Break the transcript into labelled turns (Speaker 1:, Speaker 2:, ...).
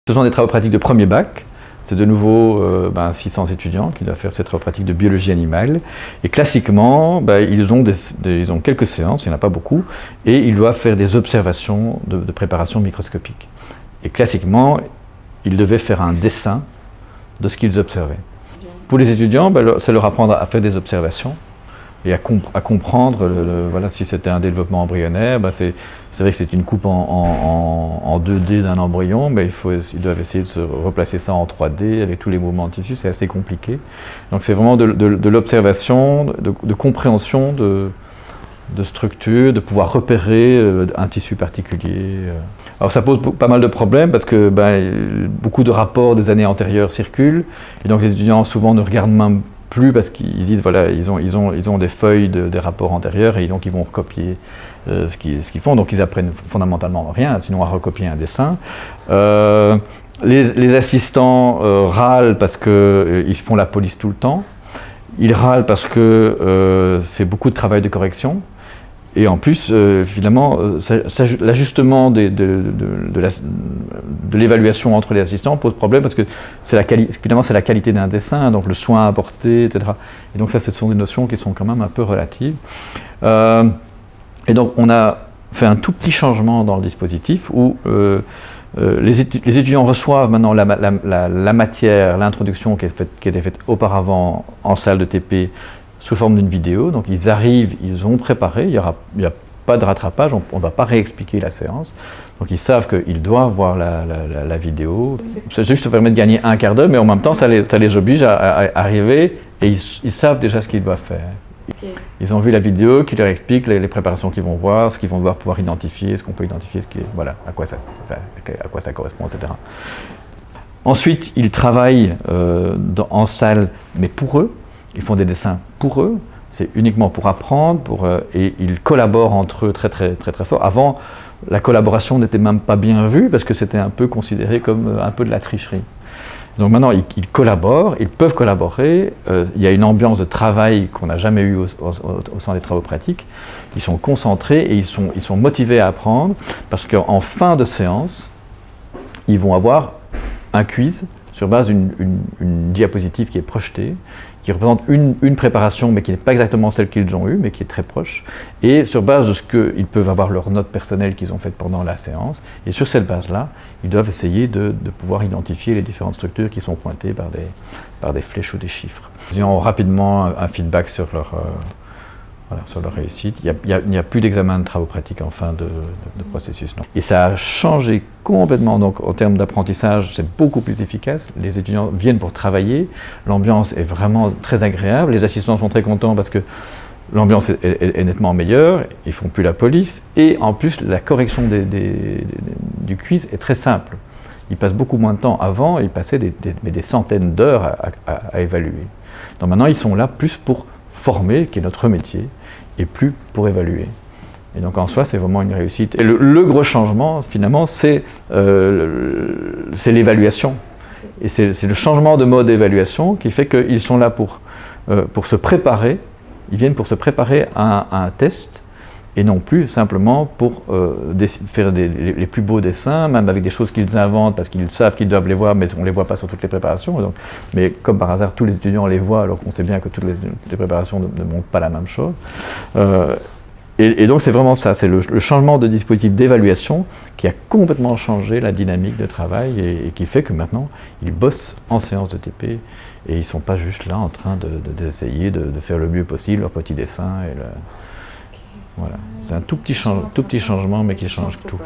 Speaker 1: Ce sont des travaux pratiques de premier bac. C'est de nouveau 600 étudiants qui doivent faire ces travaux pratiques de biologie animale. Et classiquement, ils ont quelques séances, il n'y en a pas beaucoup, et ils doivent faire des observations de préparation microscopique. Et classiquement, ils devaient faire un dessin de ce qu'ils observaient. Pour les étudiants, ça leur apprendre à faire des observations et à comprendre, voilà, si c'était un développement embryonnaire, c'est vrai que c'est une coupe en 2D d'un embryon, mais ils doivent essayer de se replacer ça en 3D avec tous les mouvements de tissu, c'est assez compliqué. Donc c'est vraiment de l'observation, de compréhension de structure, de pouvoir repérer un tissu particulier. Alors ça pose pas mal de problèmes parce que beaucoup de rapports des années antérieures circulent, et donc les étudiants souvent ne regardent même plus parce qu'ils disent voilà, ils ont des feuilles des rapports antérieurs et donc ils vont recopier ce qu'ils font, donc ils apprennent fondamentalement rien, sinon à recopier un dessin. Les assistants râlent parce qu'ils font la police tout le temps, ils râlent parce que c'est beaucoup de travail de correction, et en plus, finalement, l'ajustement de l'évaluation entre les assistants pose problème parce que finalement c'est la qualité d'un dessin, donc le soin apporté, etc. Et donc ça, ce sont des notions qui sont quand même un peu relatives. Et donc on a fait un tout petit changement dans le dispositif où les étudiants reçoivent maintenant la matière, l'introduction qui était faite auparavant en salle de TP sous forme d'une vidéo. Donc ils arrivent, ils ont préparé, il n'y a pas de rattrapage, on ne va pas réexpliquer la séance. Donc ils savent qu'ils doivent voir la vidéo. C'est juste ça permet de gagner un quart d'heure, mais en même temps ça les oblige à arriver et ils savent déjà ce qu'ils doivent faire. Okay. Ils ont vu la vidéo qui leur explique les préparations qu'ils vont voir, ce qu'ils vont devoir pouvoir identifier, ce qu'on peut identifier, voilà, à quoi ça correspond, etc. Ensuite, ils travaillent en salle, mais pour eux. Ils font des dessins pour eux, c'est uniquement pour apprendre, et ils collaborent entre eux très fort. Avant, la collaboration n'était même pas bien vue parce que c'était un peu considéré comme un peu de la tricherie. Donc maintenant, ils collaborent, ils peuvent collaborer, il y a une ambiance de travail qu'on n'a jamais eue au sein des travaux pratiques. Ils sont concentrés et ils sont motivés à apprendre parce qu'en fin de séance, ils vont avoir un quiz sur base d'une diapositive qui est projetée, qui représente une préparation, mais qui n'est pas exactement celle qu'ils ont eue, mais qui est très proche, et sur base de ce qu'ils peuvent avoir leurs notes personnelles qu'ils ont faites pendant la séance, et sur cette base-là, ils doivent essayer de pouvoir identifier les différentes structures qui sont pointées par des flèches ou des chiffres. Ils ont rapidement un feedback sur leur réussite. Il n'y a plus d'examen de travaux pratiques en fin de processus. Non. Et ça a changé complètement, donc en termes d'apprentissage, c'est beaucoup plus efficace. Les étudiants viennent pour travailler, l'ambiance est vraiment très agréable, les assistants sont très contents parce que l'ambiance est nettement meilleure, ils ne font plus la police, et en plus la correction du quiz est très simple. Ils passent beaucoup moins de temps. Avant, ils passaient des centaines d'heures à évaluer. Donc maintenant, ils sont là plus pour former, qui est notre métier, et plus pour évaluer. Et donc en soi, c'est vraiment une réussite. Et le gros changement, finalement, c'est l'évaluation. Et c'est le changement de mode d'évaluation qui fait qu'ils sont là pour se préparer, ils viennent pour se préparer à un test, et non plus simplement pour faire les plus beaux dessins, même avec des choses qu'ils inventent parce qu'ils savent qu'ils doivent les voir, mais on ne les voit pas sur toutes les préparations. Donc, mais comme par hasard, tous les étudiants les voient alors qu'on sait bien que toutes les préparations ne montrent pas la même chose. Et donc c'est vraiment ça, c'est le changement de dispositif d'évaluation qui a complètement changé la dynamique de travail et qui fait que maintenant, ils bossent en séance de TP et ils ne sont pas juste là en train d'essayer de faire le mieux possible leur petit dessin. Voilà. C'est un tout petit changement, mais qui change tout.